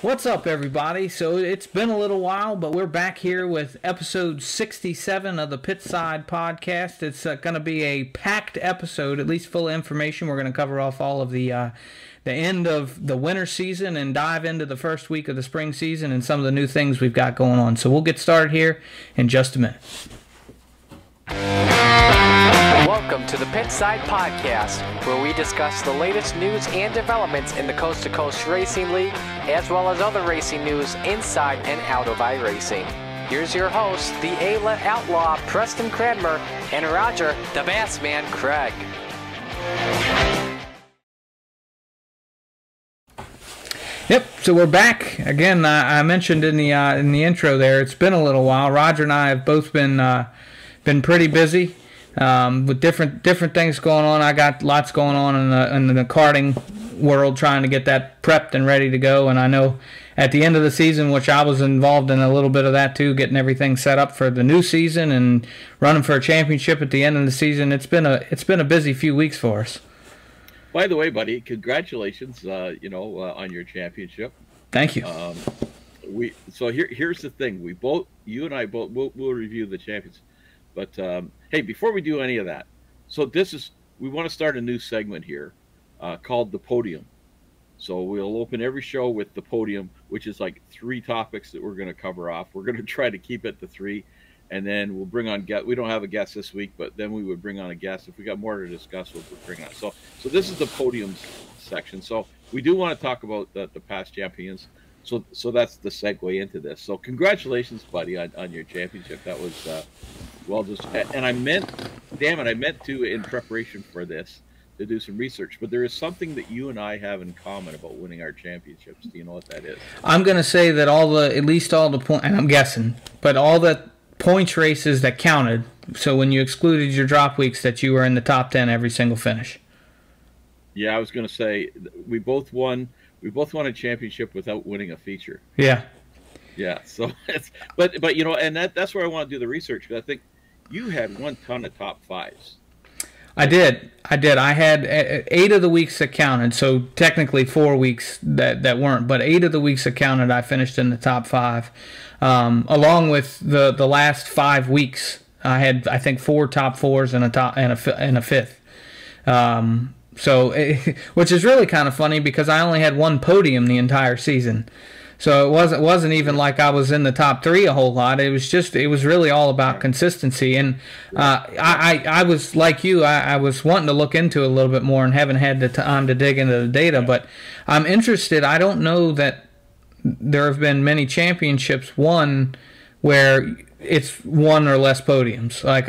What's up, everybody? So it's been a little while, but we're back here with episode 67 of the Pitside Podcast. It's going to be a packed episode, at least full of information. We're going to cover off all of the end of the winter season and dive into the first week of the spring season and some of the new things we've got going on. So we'll get started here in just a minute. Welcome to the Pitside Podcast, where we discuss the latest news and developments in the Coast to Coast Racing League, as well as other racing news inside and out of iRacing. Here's your host, the A-Let Outlaw, Preston Cranmer, and Roger, the Bassman, Craig. Yep, so we're back again. I mentioned in the intro there, it's been a little while. Roger and I have both been pretty busy. With different things going on. I got lots going on in the karting world, trying to get that prepped and ready to go. And I know at the end of the season, which I was involved in a little bit of that too, getting everything set up for the new season and running for a championship at the end of the season. It's been a busy few weeks for us. By the way, buddy, congratulations, on your championship. Thank you. Here's the thing. You and I both, we'll review the champions. But, hey, before we do any of that, we want to start a new segment here called The Podium. So we'll open every show with The Podium, which is like 3 topics that we're going to cover off. We're going to try to keep it to 3, and then we'll bring on guests. We don't have a guest this week, but then we would bring on a guest. If we got more to discuss, we'll bring on. So this is the Podium section. So we do want to talk about the past champions. So that's the segue into this. So congratulations, buddy, on your championship. That was and I meant to, in preparation for this, to do some research. But there is something that you and I have in common about winning our championships. Do you know what that is? I'm going to say that at least all the points, and I'm guessing, but all the points races that counted. So when you excluded your drop weeks, that you were in the top 10 every single finish. Yeah, I was going to say we both won. We both won a championship without winning a feature. Yeah. Yeah. So but and that's where I want to do the research, because I think you had one ton of top 5s. I did. I had 8 of the weeks that counted. So technically 4 weeks that weren't, but 8 of the weeks that counted, I finished in the top 5. Along with the last 5 weeks, I had, I think, 4 top 4s and a 5th. Which is really kind of funny because I only had 1 podium the entire season. So it wasn't even like I was in the top 3 a whole lot. It was really all about consistency. And I was like you. I was wanting to look into it a little bit more and haven't had the time to dig into the data. But I'm interested. I don't know that there have been many championships won where it's 1 or less podiums. Like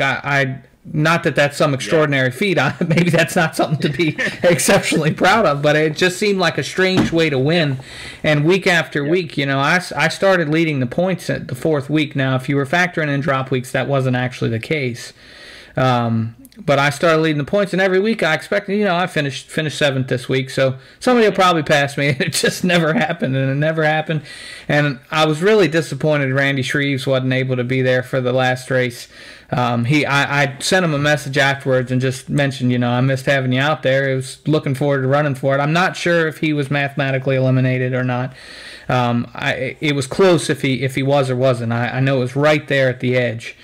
not that that's some extraordinary feat. Maybe that's not something to be exceptionally proud of, but it just seemed like a strange way to win. And week after week, I started leading the points at the 4th week. Now, if you were factoring in drop weeks, that wasn't actually the case. But I started leading the points, and every week I expected, I finished 7th this week, so somebody will probably pass me. It just never happened, and it never happened. And I was really disappointed Randy Shreves wasn't able to be there for the last race. I sent him a message afterwards and just mentioned, I missed having you out there. I was looking forward to running for it. I'm not sure if he was mathematically eliminated or not. It was close if he was or wasn't. I know it was right there at the edge.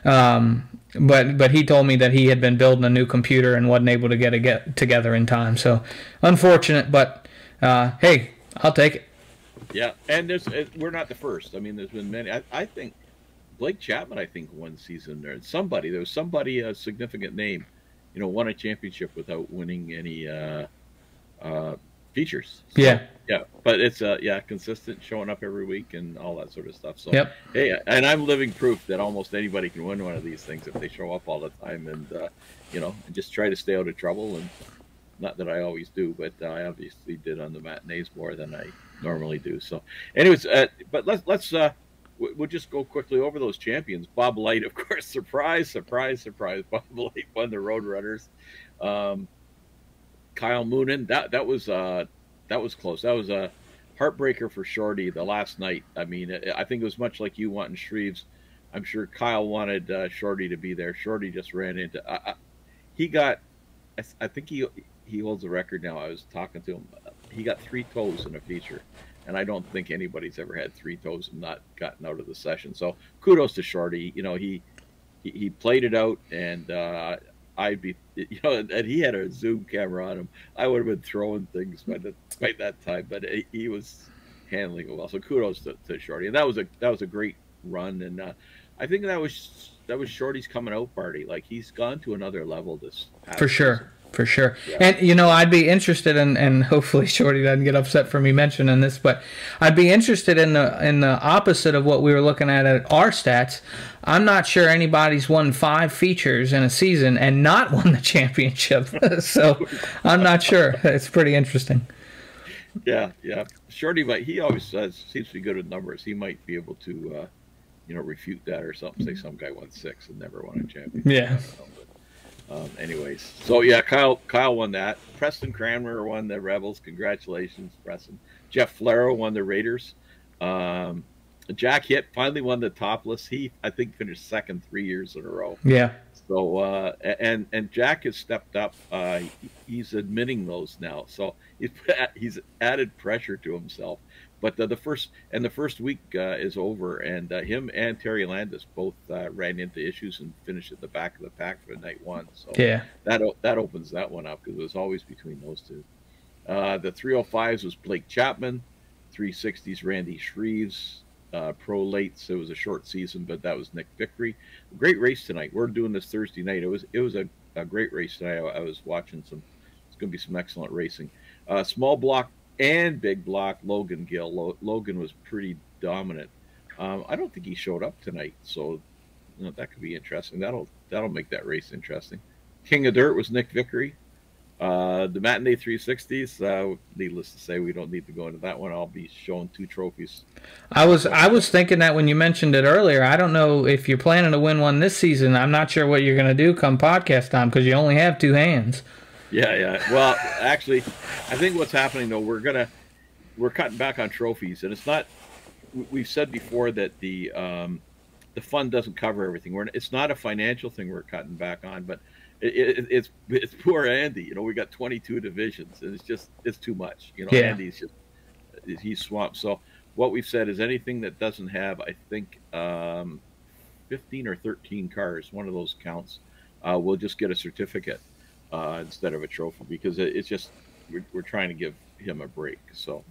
But he told me that he had been building a new computer and wasn't able to get together in time. So unfortunate, but hey, I'll take it. Yeah, and we're not the first. I mean, there's been many. I think Blake Chapman, one season there was somebody a significant name, won a championship without winning any features. So, yeah, but it's consistent, showing up every week and all that sort of stuff. So hey, and I'm living proof that almost anybody can win one of these things if they show up all the time and and just try to stay out of trouble. And not that I always do, but I obviously did on the matinees more than I normally do. So anyways, but let's we'll just go quickly over those champions. Bob Light, of course, surprise. Bob Light won the Roadrunners. Kyle Moonen, that was close. That was a heartbreaker for Shorty the last night. I mean, I think it was much like you wanting Shreves. I'm sure Kyle wanted Shorty to be there. Shorty just ran into. He got. I think he holds the record now. I was talking to him he got 3 toes in a feature, and I don't think anybody's ever had 3 toes and not gotten out of the session. So kudos to Shorty. You know, he played it out, and I'd be, you know, and he had a zoom camera on him. I would have been throwing things by that time, but he was handling it well. So kudos to Shorty, and that was a great run, and I think that was Shorty's coming out party. Like, he's gone to another level this past For sure. season. For sure. Yeah. And, you know, I'd be interested in, and hopefully Shorty doesn't get upset for me mentioning this, but I'd be interested in the opposite of what we were looking at our stats. I'm not sure anybody's won 5 features in a season and not won the championship. So I'm not sure. It's pretty interesting. Yeah. Shorty, but he always seems to be good with numbers. He might be able to, you know, refute that or something. Say some guy won 6 and never won a championship. Yeah. Anyways, so yeah, Kyle won that. Preston Cranmer won the Rebels. Congratulations, Preston. Jeff Flero won the Raiders. Jack Hitt finally won the Topless. He, I think, finished second 3 years in a row. Yeah. So and Jack has stepped up. He's admitting those now. So he's added pressure to himself. But the first week is over, and him and Terry Landis both ran into issues and finished at the back of the pack for night 1. So yeah, that opens that one up, because it was always between those two. The 305s was Blake Chapman, 360s Randy Shreves, pro lates. It was a short season, but that was Nick Vickery. Great race tonight. We're doing this Thursday night. It was a great race tonight. I was watching some. It's going to be some excellent racing. Small block and big block, Logan Gill. Logan was pretty dominant. I don't think he showed up tonight, so you know, that could be interesting. That'll make that race interesting. King of Dirt was Nick Vickery. The Matinee 360s, needless to say, we don't need to go into that one. I'll be showing 2 trophies. I was thinking that when you mentioned it earlier. I don't know if you're planning to win one this season. I'm not sure what you're going to do come podcast time, because you only have 2 hands. Yeah. Well, actually, I think what's happening though, we're cutting back on trophies, and it's not. We've said before that the fund doesn't cover everything. It's not a financial thing we're cutting back on, but it's poor Andy. You know, we got 22 divisions, and it's too much. You know, yeah. He's swamped. So what we've said is anything that doesn't have, I think, 15 or 13 cars, one of those counts, we'll just get a certificate. Instead of a trophy, because it's just we're trying to give him a break. So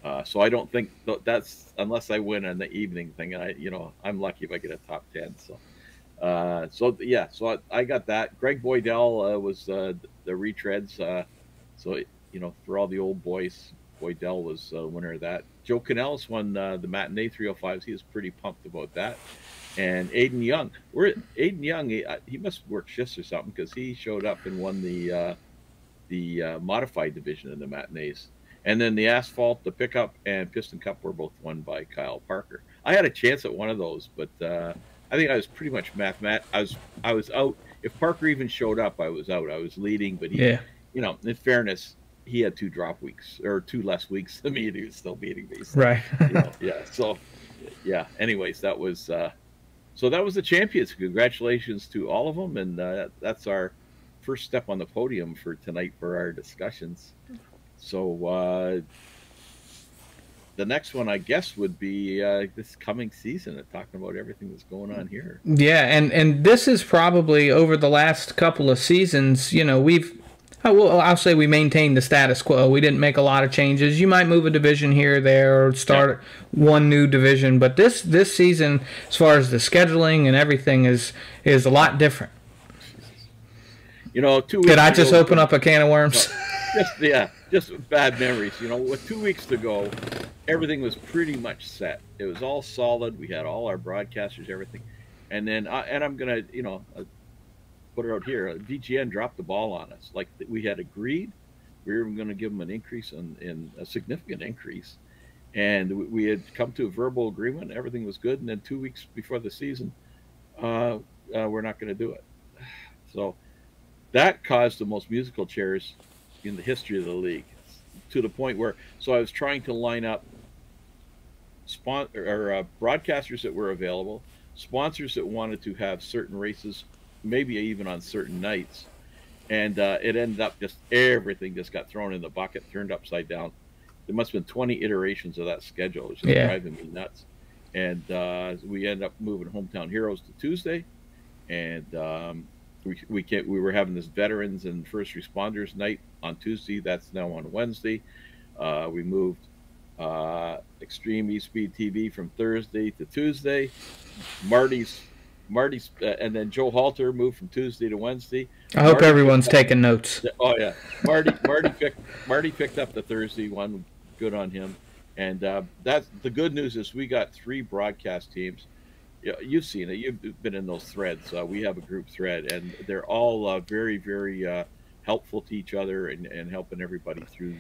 I don't think that's, unless I win on the evening thing. I'm lucky if I get a top 10. So I got that. Greg Boydell was the retreads. So you know, for all the old boys, Boydell was winner of that. Joe Canellis won the Matinee 305s. He was pretty pumped about that. And Aiden Young, he must work shifts or something, because he showed up and won the modified division in the Matinees. And then the asphalt, the pickup, and piston cup were both won by Kyle Parker. I had a chance at one of those, but I think I was pretty much I was out. If Parker even showed up, I was out. I was leading, but he, you know, in fairness, he had 2 drop weeks, or 2 less weeks than me, and he was still beating me. So, right. You know, yeah. So yeah. Anyways, that was. So that was the champions. Congratulations to all of them, and that's our first step on the podium for tonight for our discussions. So the next one, I guess, would be this coming season, talking about everything that's going on here. Yeah, and this is probably over the last couple of seasons, you know, I'll say we maintained the status quo. We didn't make a lot of changes. You might move a division here or there, or start one new division, but this season, as far as the scheduling and everything, is a lot different. You know, 2 weeks Did I just open up a can of worms? Just bad memories. You know, with 2 weeks to go, everything was pretty much set. It was all solid. We had all our broadcasters, everything, and then I'm gonna, you know, put it out here. VGN dropped the ball on us. Like, we had agreed, we were going to give them an increase in a significant increase, and we had come to a verbal agreement. Everything was good, and then 2 weeks before the season, we're not going to do it. So that caused the most musical chairs in the history of the league, to the point where, so I was trying to line up broadcasters that were available, sponsors that wanted to have certain races, maybe even on certain nights, and it ended up just everything just got thrown in the bucket, turned upside down. there must have been 20 iterations of that schedule. It was just driving me nuts. And we ended up moving Hometown Heroes to Tuesday, and we were having this veterans and first responders night on Tuesday. That's now on Wednesday. We moved Extreme E-Speed TV from Thursday to Tuesday. Marty's and then Joe Halter moved from Tuesday to Wednesday. I hope everyone's taking notes. Oh yeah, Marty picked up the Thursday one. Good on him. And that's the good news is we got 3 broadcast teams. Yeah, you've seen it. You've been in those threads. We have a group thread, and they're all very, very helpful to each other and helping everybody through,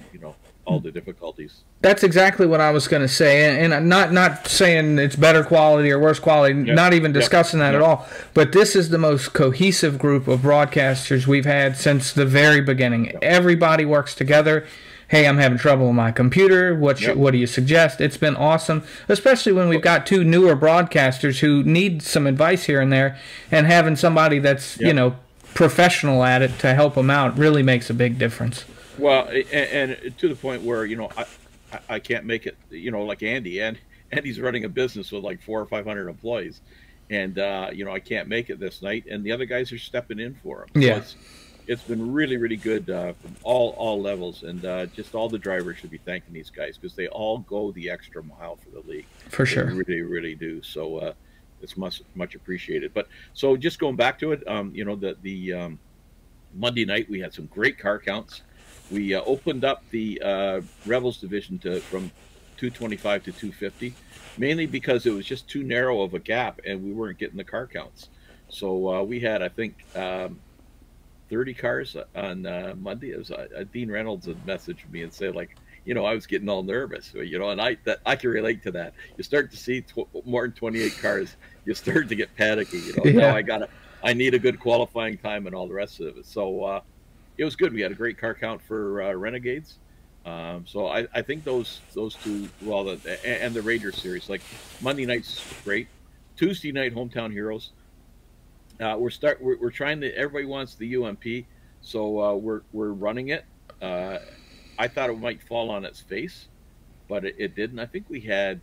all the difficulties. That's exactly what I was going to say, and I'm not saying it's better quality or worse quality, not even discussing that at all. But this is the most cohesive group of broadcasters we've had since the very beginning. Everybody works together. Hey, I'm having trouble with my computer. What do you suggest? It's been awesome, especially when we've got 2 newer broadcasters who need some advice here and there, and having somebody that's professional at it to help them out really makes a big difference. Well, and to the point where I can't make it. Like Andy, and Andy's running a business with like 400 or 500 employees, and I can't make it this night, and the other guys are stepping in for him. Yeah. So it's been really, really good from all levels, and just all the drivers should be thanking these guys because they all go the extra mile for the league. For sure. They really, really do. So it's much appreciated. But so just going back to it, the Monday night we had some great car counts. We opened up the Rebels division from 225 to 250, mainly because it was just too narrow of a gap and we weren't getting the car counts. So we had, I think, 30 cars on Monday. It was Dean Reynolds had messaged me and said, like, I was getting all nervous, and I can relate to that. You start to see more than 28 cars, you start to get panicky. Now I need a good qualifying time and all the rest of it. So it was good. We had a great car count for Renegades. So I think those 2, and the Raider series, like Monday night's great. Tuesday night, Hometown Heroes. We're trying to. Everybody wants the UMP, so we're running it. I thought it might fall on its face, but it didn't. I think we had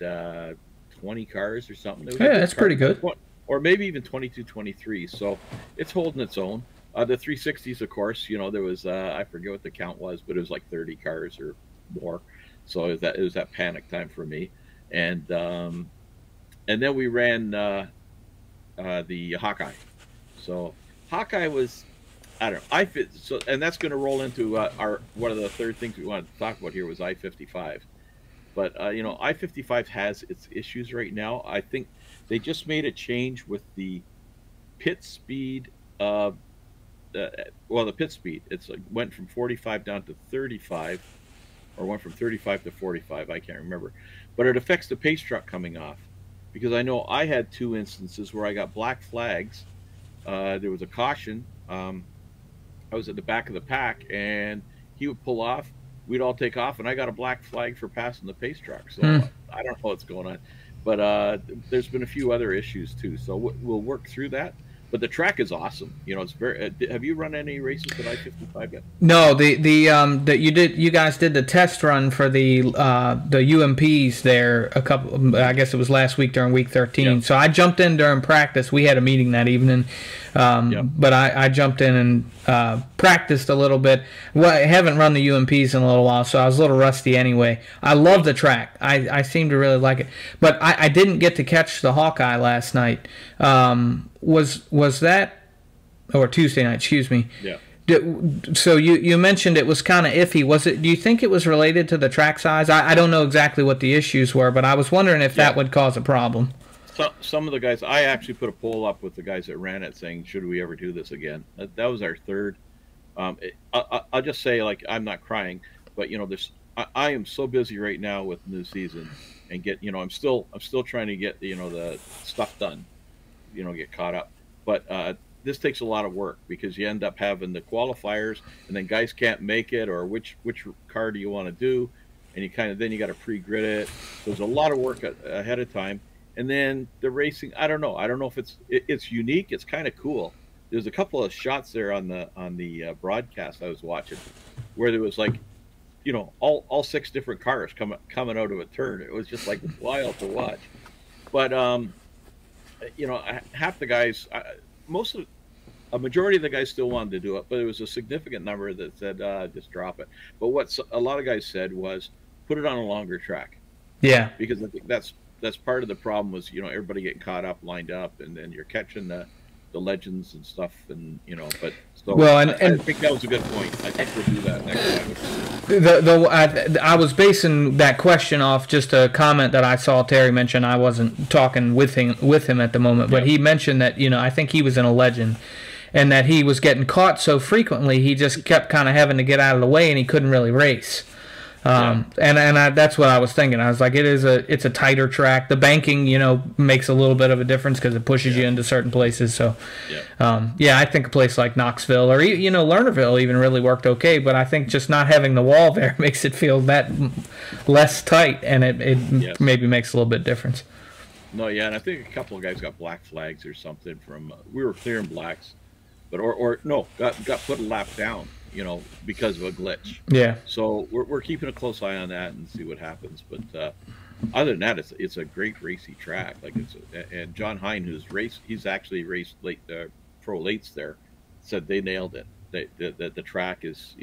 20 cars or something. That's pretty good. Or maybe even 22, 23. So it's holding its own. The 360s, of course. There was I forget what the count was, but it was like 30 cars or more. So it was that panic time for me, and then we ran the Hawkeye. So Hawkeye was, I don't know, and that's going to roll into one of the third things we wanted to talk about here was I-55. But I-55 has its issues right now. I think they just made a change with the pit speed of the pit speed. It's like went from 45 down to 35, or went from 35 to 45. I can't remember, but it affects the pace truck coming off, because I know I had 2 instances where I got black flags. There was a caution. I was at the back of the pack, and he would pull off. We'd all take off, and I got a black flag for passing the pace truck. So I don't know what's going on, but there's been a few other issues too. So we'll work through that. But the track is awesome. It's very. Have you run any races at I-55 yet? No, that you guys did the test run for the UMPs there a couple. I guess it was last week during week 13. Yeah. So I jumped in during practice. We had a meeting that evening, but I jumped in and practiced a little bit. Well, I haven't run the UMPs in a little while, so I was a little rusty anyway. I love the track. I seem to really like it, but I didn't get to catch the Hawkeye last night. Was that, or Tuesday night? Excuse me. Yeah. So you mentioned it was kind of iffy. Was it? Do you think it was related to the track size? I don't know exactly what the issues were, but I was wondering if that would cause a problem. So, some of the guys, I actually put a poll up with the guys that ran it saying, should we ever do this again? That was our third. I'll just say, like, I'm not crying, but I am so busy right now with new season and I'm still trying to get the stuff done, get caught up. But this takes a lot of work because you end up having the qualifiers and then guys can't make it, or which car do you want to do, and then you got to pre-grid it. So there's a lot of work ahead of time. And then the racing, I don't know if it's unique. It's kind of cool. There's a couple of shots there on the broadcast I was watching where there was like all six different cars coming out of a turn. It was just like wild to watch. But half the guys, a majority of the guys still wanted to do it, but there was a significant number that said just drop it. But what a lot of guys said was put it on a longer track. Yeah, because I think that's part of the problem was everybody getting caught up, lined up, and then you're catching the legends and stuff, and but so well, I think that was a good point. I think we'll do that next time. I was basing that question off just a comment that I saw Terry mention. I wasn't talking with him at the moment, but he mentioned that I think he was in a legend, and that he was getting caught so frequently he just kept kind of having to get out of the way, and he couldn't really race. That's what I was thinking. I was like, it's a tighter track. The banking, makes a little bit of a difference because it pushes you into certain places. So, I think a place like Knoxville or Lernerville even really worked okay. But I think just not having the wall there makes it feel that less tight, and it maybe makes a little bit difference. No, yeah, and I think a couple of guys got black flags or something from. We were clearing blacks, but got put a lap down. Because of a glitch. Yeah. So we're keeping a close eye on that and see what happens. But other than that, it's a great racy track. And John Hine, he's actually raced pro lates there, said they nailed it. The track is,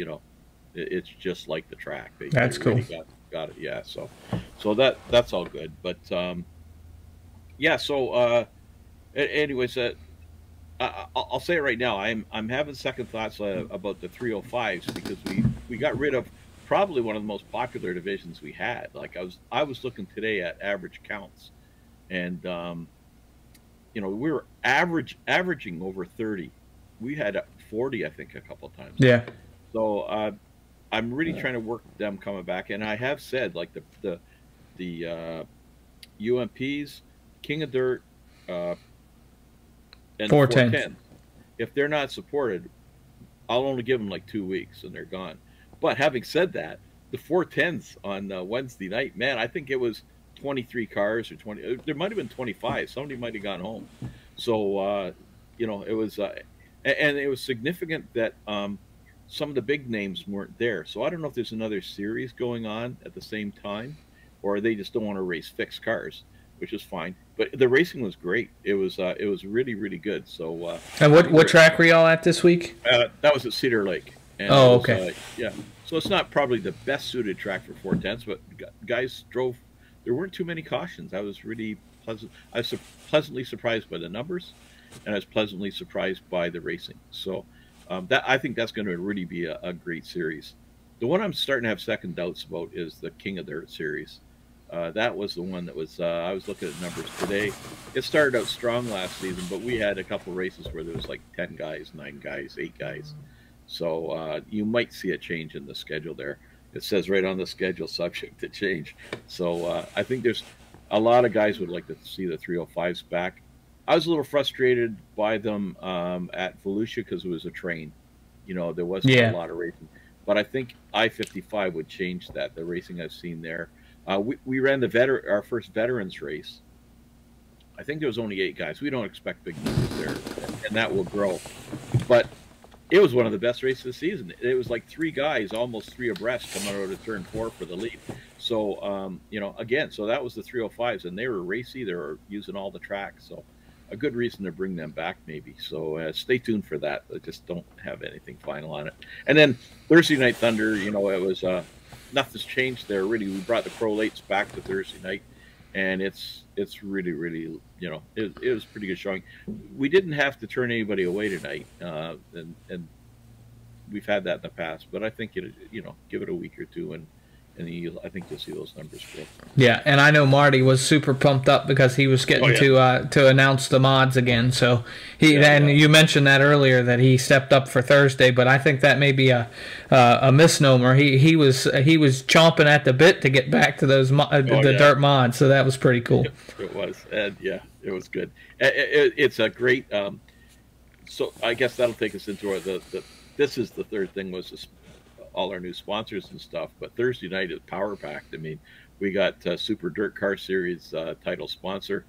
it's just like the track. That's cool. Really got it. Yeah. So that's all good. But anyways. I'll say it right now. I'm having second thoughts about the 305s because we got rid of probably one of the most popular divisions we had. Like I was looking today at average counts, and we were averaging over 30. We had 40, I think, a couple of times. Yeah. So I'm really trying to work them coming back, and I have said like the UMPs, King of Dirt. And 410. If they're not supported, I'll only give them like 2 weeks and they're gone. But having said that, the 410s on Wednesday night, man, I think it was 23 cars or 20. There might have been 25. Somebody might have gone home. So, it was, and it was significant that some of the big names weren't there. So I don't know if there's another series going on at the same time, or they just don't want to race fixed cars, which is fine. But the racing was great. It was really, really good. So and what track were y'all at this week? That was at Cedar Lake. And okay. So it's not probably the best suited track for 410s, but guys drove. There weren't too many cautions. I was really pleasant. I was pleasantly surprised by the numbers, and I was pleasantly surprised by the racing. So I think that's going to really be a great series. The one I'm starting to have second doubts about is the King of Dirt series. That was the one that was, I was looking at numbers today. It started out strong last season, but we had a couple races where there was like 10 guys, 9 guys, 8 guys. So you might see a change in the schedule there. It says right on the schedule, subject to change. So I think there's a lot of guys would like to see the 305s back. I was a little frustrated by them at Volusia because it was a train. There wasn't a lot of racing. But I think I-55 would change that, the racing I've seen there. We ran our first veterans race. I think there was only 8 guys. We don't expect big numbers there, and that will grow. But it was one of the best races of the season. It was like 3 guys, almost 3 abreast, coming out of turn 4 for the lead. So, again, so that was the 305s, and they were racy. They were using all the tracks. So a good reason to bring them back, maybe. So stay tuned for that. I just don't have anything final on it. And then Thursday Night Thunder, it was... nothing's changed there really. We brought the pro lates back to Thursday night, and it's really, really, it was pretty good showing. We didn't have to turn anybody away tonight, and we've had that in the past. But I think give it a week or two, and I think you'll see those numbers grow. Yeah, and I know Marty was super pumped up because he was getting to announce the mods again. So you mentioned that earlier that he stepped up for Thursday, but I think that may be a misnomer. He was chomping at the bit to get back to those dirt mods. So that was pretty cool. It was, and it was good. It's a great. So I guess that'll take us into this is the third thing was all our new sponsors and stuff, but Thursday night is power packed. I mean, we got Super Dirt Car Series title sponsor,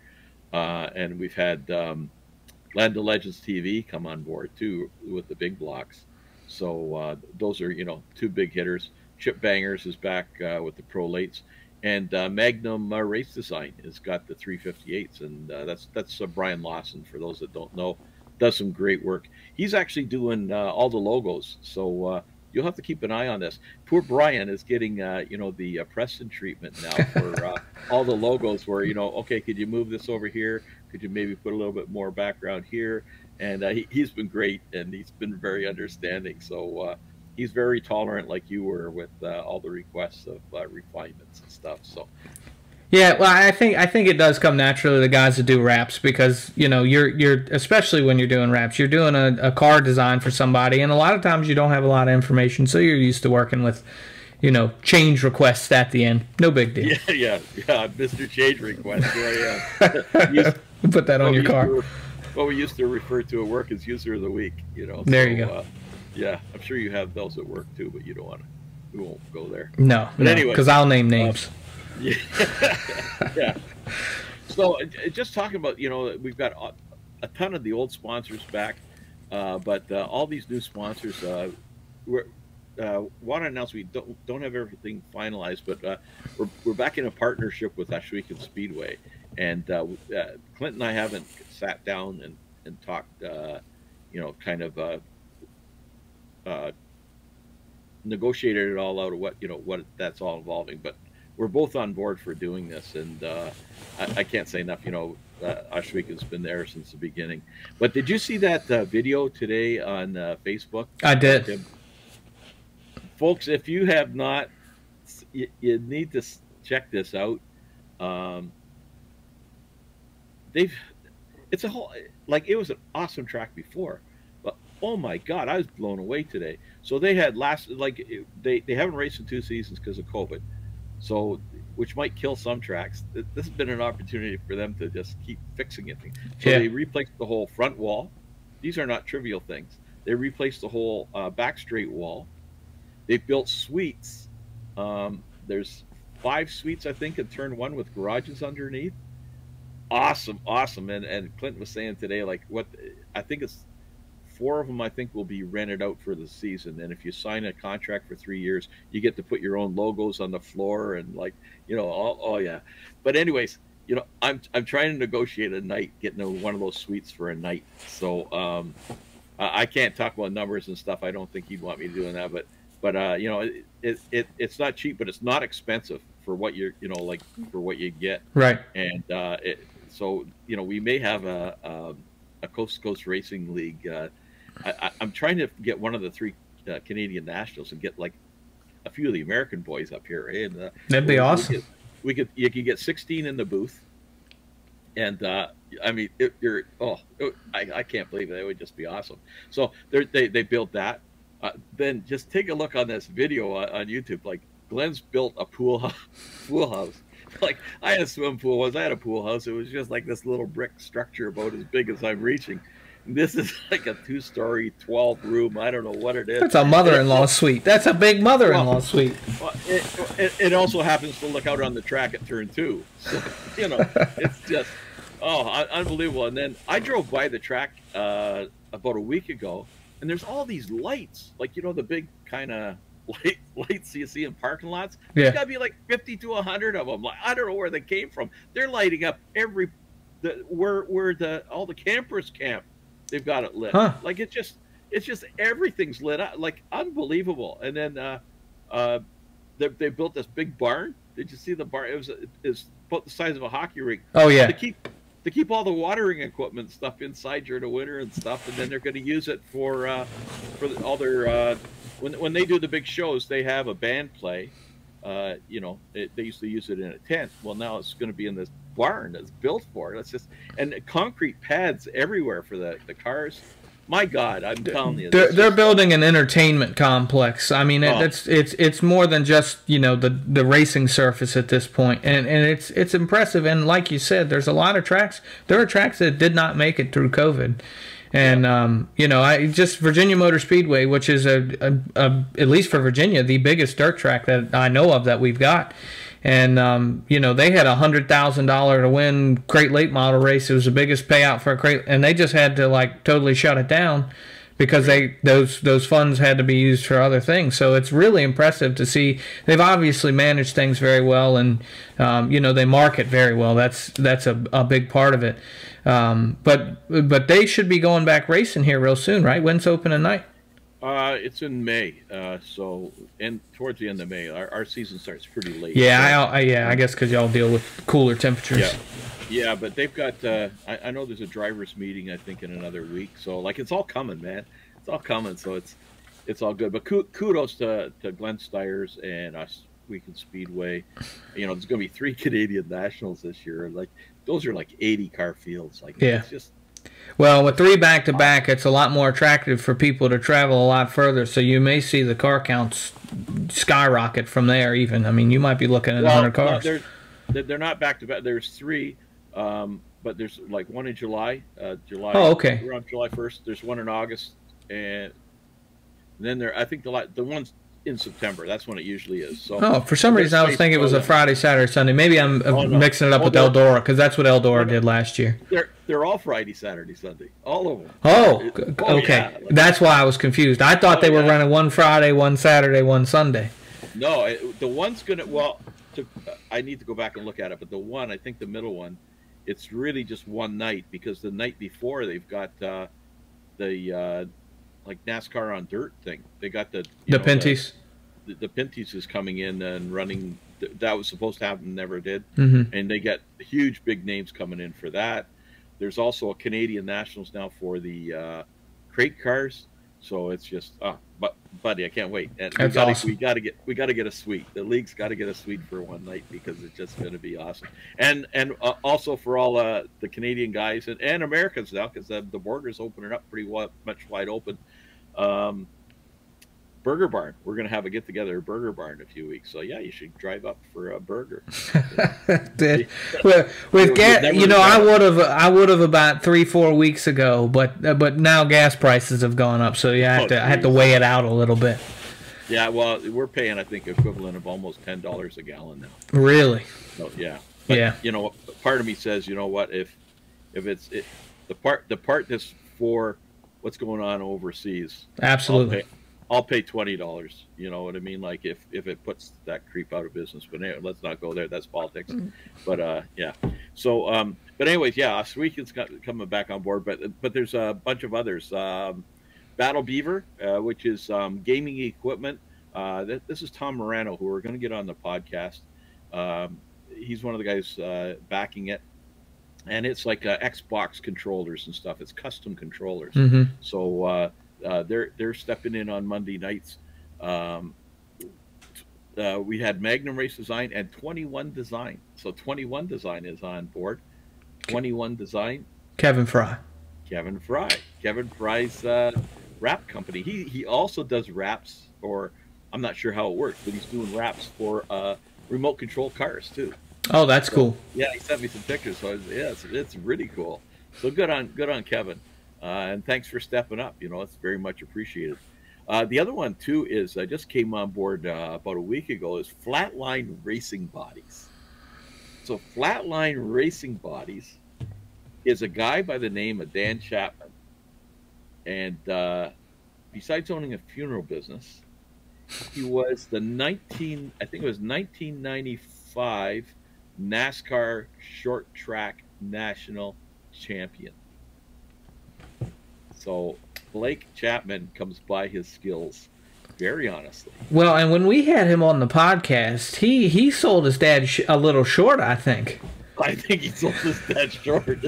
and we've had Land of Legends TV come on board too with the big blocks. So those are 2 big hitters. Chip Bangers is back with the Pro Lates, and Magnum Race Design has got the 358s, and that's Brian Lawson. For those that don't know, does some great work. He's actually doing all the logos, so you'll have to keep an eye on this. Poor Brian is getting the Preston treatment now for all the logos. Where okay, could you move this over here? Could you maybe put a little bit more background here? And he's been great, and he's been very understanding. So he's very tolerant, like you were, with all the requests of refinements and stuff. So. Yeah, well, I think it does come naturally to the guys that do wraps, because you're especially when you're doing wraps, you're doing a car design for somebody, and a lot of times you don't have a lot of information, so you're used to working with change requests at the end. No big deal. Yeah, Mr. Change Request. Put that on your car. What we used to refer to at work as user of the week. There you go. Yeah, I'm sure you have those at work too, but you don't want to. We won't go there. No, anyway, because I'll name names. Yeah. So just talking about, we've got a ton of the old sponsors back, but all these new sponsors, want to announce we don't have everything finalized, but we're back in a partnership with Ashwegan Speedway, and Clint and I haven't sat down and talked, kind of negotiated it all out of what that's all involving, but we're both on board for doing this, and I can't say enough. Ashwegan's been there since the beginning. But did you see that video today on Facebook? I did. Folks, if you have not, you need to check this out. It's a whole, it was an awesome track before, but oh my God, I was blown away today. So they had they haven't raced in 2 seasons because of COVID. So, which might kill some tracks. This has been an opportunity for them to just keep fixing it. So They replaced the whole front wall. These are not trivial things. They replaced the whole back straight wall. They built suites. There's 5 suites, I think, in turn 1 with garages underneath. Awesome. And Clinton was saying today, I think it's 4 of them, I think, will be rented out for the season. And if you sign a contract for 3 years, you get to put your own logos on the floor and oh yeah. But anyways, I'm trying to negotiate a night, getting one of those suites for a night. So I can't talk about numbers and stuff. I don't think he'd want me doing that. But it's not cheap, but it's not expensive for what you're for what you get. Right. And so we may have a coast to coast racing league. I'm trying to get one of the 3 Canadian nationals and get a few of the American boys up here. And that'd be awesome. You could get 16 in the booth, and I mean, I can't believe it. It would just be awesome. So they built that. Then just take a look on this video on YouTube. Glenn's built a pool house. I had a swim pool once. I had a pool house. It was just this little brick structure about as big as I'm reaching. This is a 2-story, 12-room. I don't know what it is. That's a mother-in-law suite. That's a big mother-in-law suite. Well, it also happens to look out on the track at turn 2. So, it's just, unbelievable. And then I drove by the track about a week ago, and there's all these lights, the big kind of lights you see in parking lots. Yeah. There's got to be 50 to 100 of them. I don't know where they came from. They're lighting up where all the campers camp. They've got it lit. Huh. It's just everything's lit up, unbelievable. And then they built this big barn. Did you see the barn? It was about the size of a hockey rink. Oh yeah. To keep all the watering equipment and stuff inside during the winter and stuff, and then they're going to use it for all their when they do the big shows, they have a band play. They used to use it in a tent. Well, now it's going to be in this barn that's built for it. It's just, and concrete pads everywhere for the cars. My God, I'm telling you, they're building an entertainment complex. I mean, it's more than just the racing surface at this point, and it's impressive. And like you said, there's a lot of tracks. There are tracks that did not make it through COVID. And I just Virginia Motor Speedway, which is at least for Virginia, the biggest dirt track that I know of that we've got. And they had $100,000 to win crate late model race. It was the biggest payout for a crate, and they just had to totally shut it down because those funds had to be used for other things. So it's really impressive to see. They've obviously managed things very well, and they market very well. That's a big part of it. But they should be going back racing here real soon, right? When's opening night? It's in May, towards the end of May. Our season starts pretty late. Yeah, I guess because y'all deal with cooler temperatures. Yeah, but they've got. I know there's a drivers' meeting, I think, in another week. So it's all coming, man. It's all coming. So it's all good. But kudos to Glenn Stiers and us, Weekend Speedway. There's going to be 3 Canadian nationals this year. Those are 80 car fields. It's just. Well, with 3 back-to-back, it's a lot more attractive for people to travel a lot further, so you may see the car counts skyrocket from there even. I mean, you might be looking at 100 cars. No, they're not back-to-back. There's 3, but there's one in July. Oh, okay. We're on July 1st. There's one in August, and then I think the one's in September. That's when it usually is. So. For some reason I was thinking it was a Friday, Saturday, Sunday. Maybe I'm mixing it up with Eldora, because that's what Eldora did last year. They're all Friday, Saturday, Sunday. All of them. Okay. Yeah. That's why I was confused. I thought they were running one Friday, one Saturday, one Sunday. No, the one's going to, I need to go back and look at it, but the one, I think the middle one, it's really just one night, because the night before they've got the NASCAR on dirt thing. They got the Pinties. The Pinties is coming in and running. That was supposed to happen, never did. Mm-hmm. And they got huge big names coming in for that. There's also a Canadian Nationals now for the crate cars. So it's just, but buddy, I can't wait. And awesome. we got to get a suite. The league's got to get a suite for one night, because it's just going to be awesome. And also for all the Canadian guys and Americans now, because the border's opening up pretty much wide open. Burger Barn. We're going to have a get together at Burger Barn in a few weeks. So yeah, you should drive up for a burger. Well, I would have about 3-4 weeks ago, but now gas prices have gone up, so I had to weigh it out a little bit. Yeah, well, we're paying, I think, equivalent of almost $10 a gallon now. Really? So yeah. But, part of me says, if it's the part that's for what's going on overseas. Absolutely. I'll pay $20. You know what I mean? If it puts that creep out of business. But anyway, let's not go there. That's politics. Mm-hmm. But yeah. So but anyways, yeah, Sweeken's coming back on board. But there's a bunch of others. Battle Beaver, which is gaming equipment. This is Tom Morano, who we're going to get on the podcast. He's one of the guys backing it. And it's like Xbox controllers and stuff. It's custom controllers. Mm-hmm. So they're stepping in on Monday nights. We had Magnum Race Design and 21 Design. So 21 Design is on board. 21 Design. Kevin Fry. Kevin Fry's wrap company. He also does wraps, or I'm not sure how it works, but he's doing wraps for remote control cars too. Oh, that's cool. Yeah, he sent me some pictures. So it's really cool. So good on Kevin, and thanks for stepping up. It's very much appreciated. The other one too is I just came on board about a week ago. Is Flatline Racing Bodies. So Flatline Racing Bodies is a guy by the name of Dan Chapman, and besides owning a funeral business, he was the 1995 NASCAR short track national champion. So Blake Chapman comes by his skills very honestly. Well, and when we had him on the podcast, he sold his dad a little short, I think. I think he sold his dad short.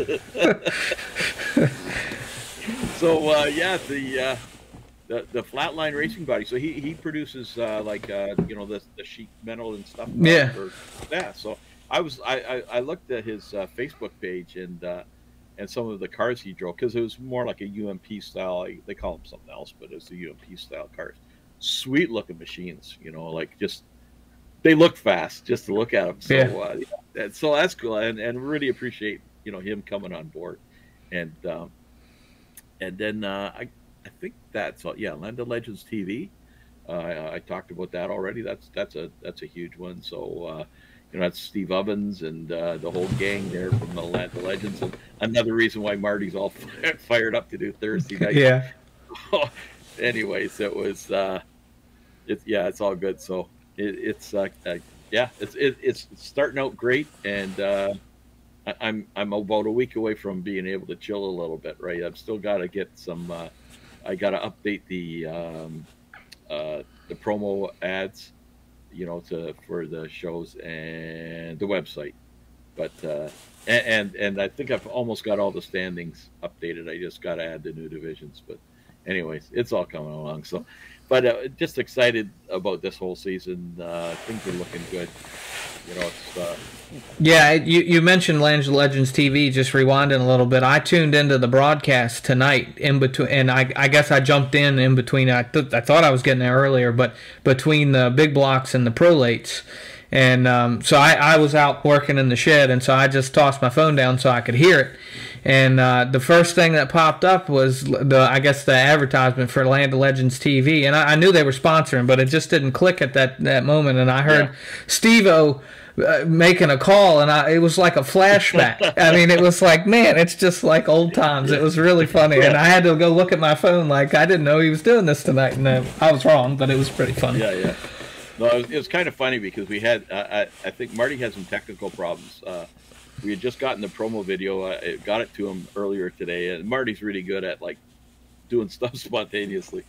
So yeah, the Flatline Racing Body. So he produces the sheet metal and stuff. Yeah. So I looked at his Facebook page and some of the cars he drove, because it was more like a UMP style. They call them something else, but it's the UMP style cars. Sweet looking machines, just they look fast just to look at them. So yeah. So that's cool, and really appreciate him coming on board, and then I think that's all. Yeah, Land of Legends TV. I talked about that already. That's a huge one. So that's Steve Ovens and the whole gang there from the Land of Legends, and another reason why Marty's all fired up to do Thursday night. Yeah. Anyways, it was it's all good. So it's starting out great, and I'm about a week away from being able to chill a little bit. Right, I've still got to get some. I got to update the promo ads, for the shows and the website. But and I think I've almost got all the standings updated. I just got to add the new divisions. But anyways, it's all coming along. So, but just excited about this whole season. Things are looking good. It's yeah. You mentioned Legends TV. Just rewinding a little bit. I tuned into the broadcast tonight in between, and I guess I jumped in between. I thought I was getting there earlier, but between the big blocks and the prolates. And so I was out working in the shed, and so I just tossed my phone down so I could hear it. And the first thing that popped up was the advertisement for Land of Legends TV, and I knew they were sponsoring, but it just didn't click at that moment. And I heard Steve-O making a call, and it was like a flashback. I mean, it was like, man, it's just like old times. It was really funny, and I had to go look at my phone like I didn't know he was doing this tonight, and I was wrong, but it was pretty funny. Yeah. No, it was kind of funny because we had, I think Marty had some technical problems. We had just gotten the promo video. I got it to him earlier today, and Marty's really good at like doing stuff spontaneously,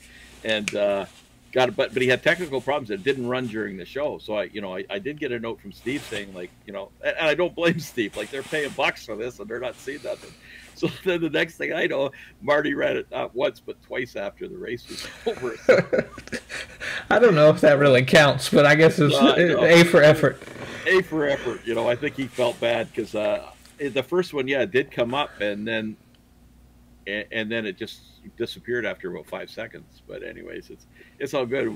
and got it. But he had technical problems that didn't run during the show. So I did get a note from Steve saying like, and I don't blame Steve. Like they're paying bucks for this and they're not seeing nothing. So then the next thing I know, Marty ran it not once but twice after the race was over. I don't know if that really counts, but I guess it's A for effort. A for effort. I think he felt bad because the first one, it did come up, and then it just disappeared after about 5 seconds. But anyways, it's all good.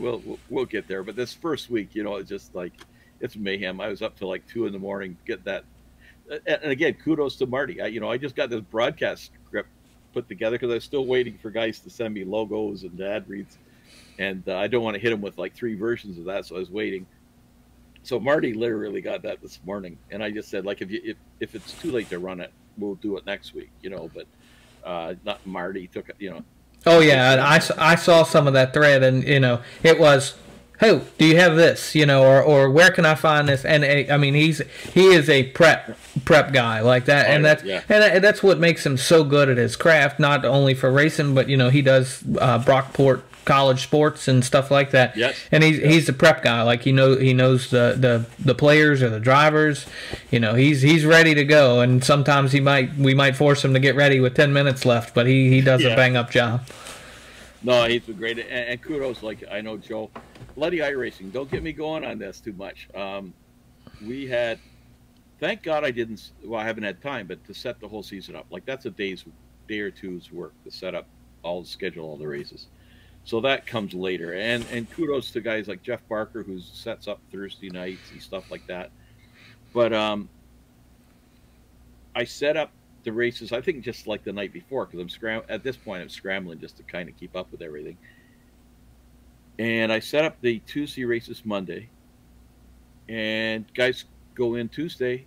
We'll get there. But this first week, it's just like it's mayhem. I was up till like 2 a.m. get that. And again, kudos to Marty. I just got this broadcast script put together because I was still waiting for guys to send me logos and ad reads, and I don't want to hit them with like 3 versions of that, so I was waiting. So Marty literally got that this morning, and I just said like if it's too late to run it, we'll do it next week, But not Marty took it, Oh yeah, I saw some of that thread, and it was, hey, do you have this? Or where can I find this? And I mean, he is a prep guy like that, and that's what makes him so good at his craft. Not only for racing, but he does Brockport college sports and stuff like that. Yes. And he's a prep guy. Like he knows the players or the drivers. He's ready to go. And sometimes we might force him to get ready with 10 minutes left, but he does a bang up job. No, he's been great, and kudos. Like I know Joe. Bloody iRacing, don't get me going on this too much. We had, thank God I haven't had time, but to set the whole season up. Like that's a day or two's work to set up schedule all the races. So that comes later. And kudos to guys like Jeff Barker, who sets up Thursday nights and stuff like that. But I set up the races, I think just like the night before, because at this point I'm scrambling just to kind of keep up with everything. And I set up the Tuesday races Monday, and guys go in Tuesday,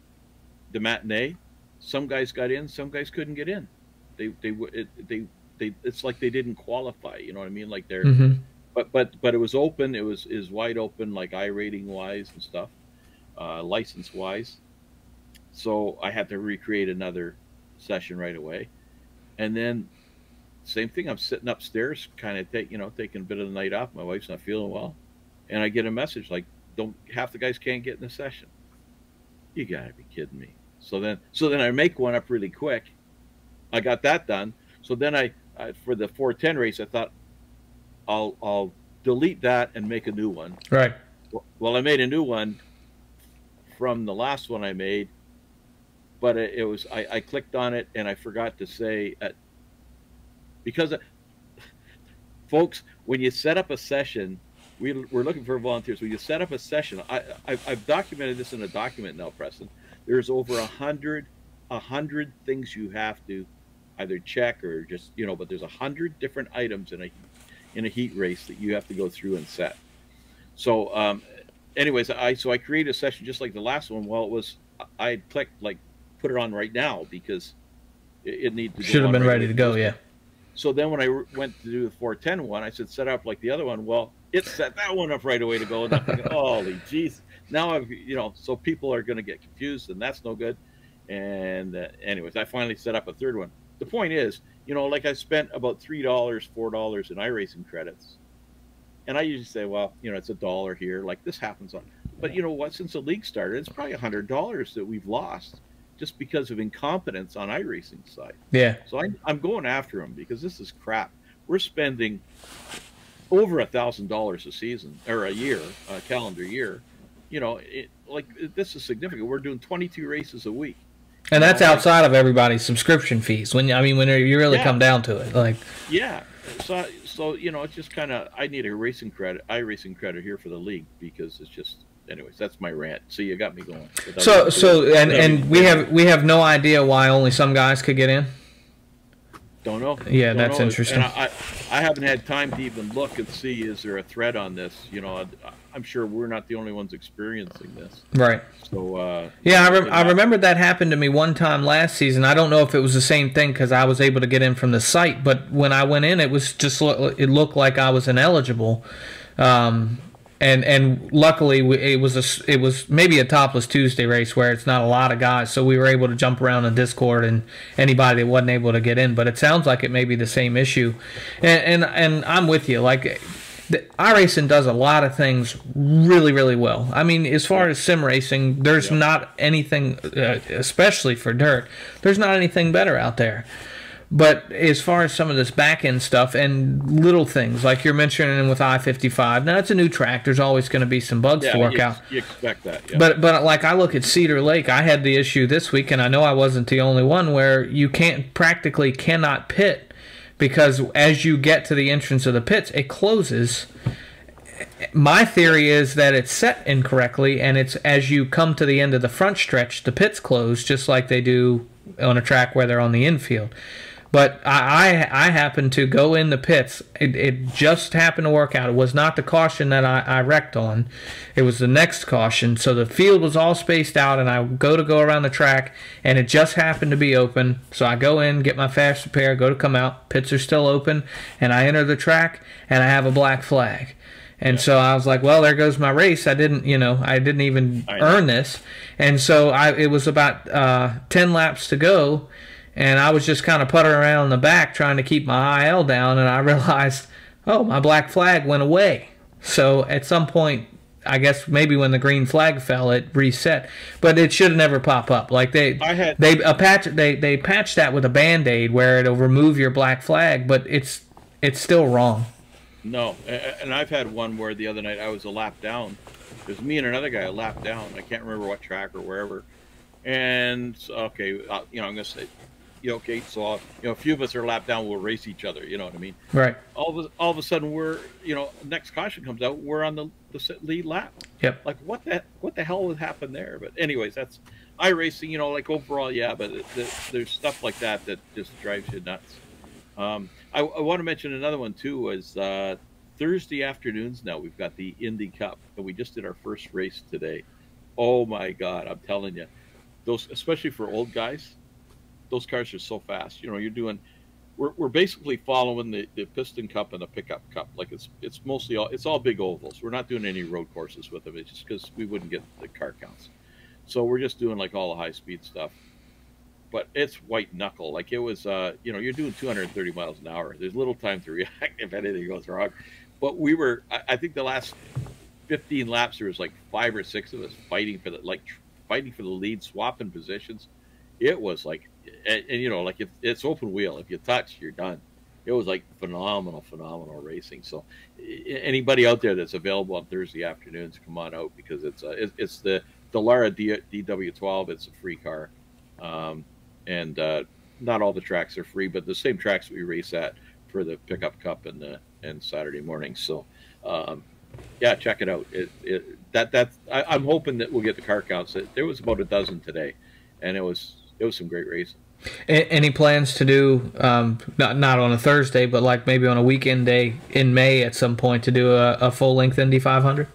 the matinee. Some guys got in, some guys couldn't get in. It's like they didn't qualify. You know what I mean? Like they're, but it was open. It was wide open, like iRating wise and stuff, license wise. So I had to recreate another session right away, and then. Same thing. I'm sitting upstairs, kind of taking a bit of the night off. My wife's not feeling well, and I get a message like, half the guys can't get in the session." You gotta be kidding me. So then I make one up really quick. I got that done. So then I for the 410 race, I thought I'll delete that and make a new one. Right. Well, I made a new one from the last one I made, but it was I clicked on it and I forgot to say because folks, when you set up a session, we're looking for volunteers. When you set up a session, I've documented this in a document now, Preston. There's over 100 things you have to either check or just but there's 100 different items in a heat race that you have to go through and set. So anyways, I created a session just like the last one. Well, I clicked like put it on right now because it needed to should have been ready to go. Yeah. So then when I went to do the 410 one, I said, set up like the other one. Well, it set that one up right away to go. And I'm thinking, holy jeez. Now so people are going to get confused, and that's no good. And anyways, I finally set up a third one. The point is, like I spent about $3, $4 in iRacing credits. And I usually say, well, it's $1 here. Like this happens but you know what? Since the league started, it's probably $100 that we've lost just because of incompetence on iRacing side. Yeah. So I'm going after them because this is crap. We're spending over $1,000 a season or a year, a calendar year. This is significant. We're doing 22 races a week. And that's outside of everybody's subscription fees. When you really come down to it, yeah. So it's just kind of, I need a iRacing credit here for the league because it's just. Anyways, that's my rant. So you got me going. And we have no idea why only some guys could get in. Don't know. Yeah, that's interesting. And I haven't had time to even look and see is there a thread on this. I'm sure we're not the only ones experiencing this. Right. So I remember that happened to me one time last season. I don't know if it was the same thing because I was able to get in from the site, but when I went in, it looked like I was ineligible. And luckily it was maybe a topless Tuesday race where it's not a lot of guys, so we were able to jump around in Discord and anybody that wasn't able to get in. But it sounds like it may be the same issue, and I'm with you. Like iRacing does a lot of things really, really well. I mean, as far as sim racing, there's not anything, especially for dirt, there's not anything better out there. But as far as some of this back-end stuff and little things, like you're mentioning with I-55, now it's a new track. There's always going to be some bugs to work out. You expect that, yeah. But like I look at Cedar Lake, I had the issue this week, and I know I wasn't the only one, where you practically cannot pit because as you get to the entrance of the pits, it closes. My theory is that it's set incorrectly, and it's as you come to the end of the front stretch, the pits close, just like they do on a track where they're on the infield. But I happened to go in the pits. It just happened to work out. It was not the caution that I wrecked on. It was the next caution. So the field was all spaced out, and I go around the track, and it just happened to be open. So I go in, get my fast repair, go to come out. Pits are still open, and I enter the track, and I have a black flag. And so I was like, well, there goes my race. I didn't even earn this. And so it was about 10 laps to go. And I was just kind of puttering around in the back trying to keep my IL down, and I realized, oh, my black flag went away. So at some point, I guess maybe when the green flag fell, it reset. But it should never pop up. Like they patched that with a Band-Aid where it'll remove your black flag, but it's still wrong. No, and I've had one where the other night I was a lap down. It was me and another guy a lap down. I can't remember what track or wherever. And okay, I'm gonna say. Okay, so a few of us are lapped down. We'll race each other. You know what I mean? Right. All of a sudden, we're next caution comes out. We're on the lead lap. Yep. Like what the hell would happen there? But anyways, that's iRacing. Like overall, yeah. But there's stuff like that just drives you nuts. I want to mention another one too. Is Thursday afternoons now we've got the Indy Cup, and we just did our first race today. Oh my God, I'm telling you, those especially for old guys. Those cars are so fast. We're basically following the Piston Cup and the Pickup Cup. Like it's mostly all big ovals. We're not doing any road courses with them. It's just because we wouldn't get the car counts. So we're just doing like all the high speed stuff. But it's white knuckle. Like it was, you're doing 230 miles an hour. There's little time to react if anything goes wrong. But I think the last 15 laps there was like 5 or 6 of us fighting for the lead, swapping positions. It was like. And like if it's open wheel, if you touch, you're done. It was like phenomenal racing. So anybody out there that's available on Thursday afternoons, come on out because it's the Lara DW12. It's a free car, and not all the tracks are free, but the same tracks we race at for the Pickup Cup and Saturday morning. So yeah, check it out. I'm hoping that we'll get the car counts. There was about a dozen today, and it was some great racing. Any plans to do, not on a Thursday, but like maybe on a weekend day in May at some point to do a full-length Indy 500?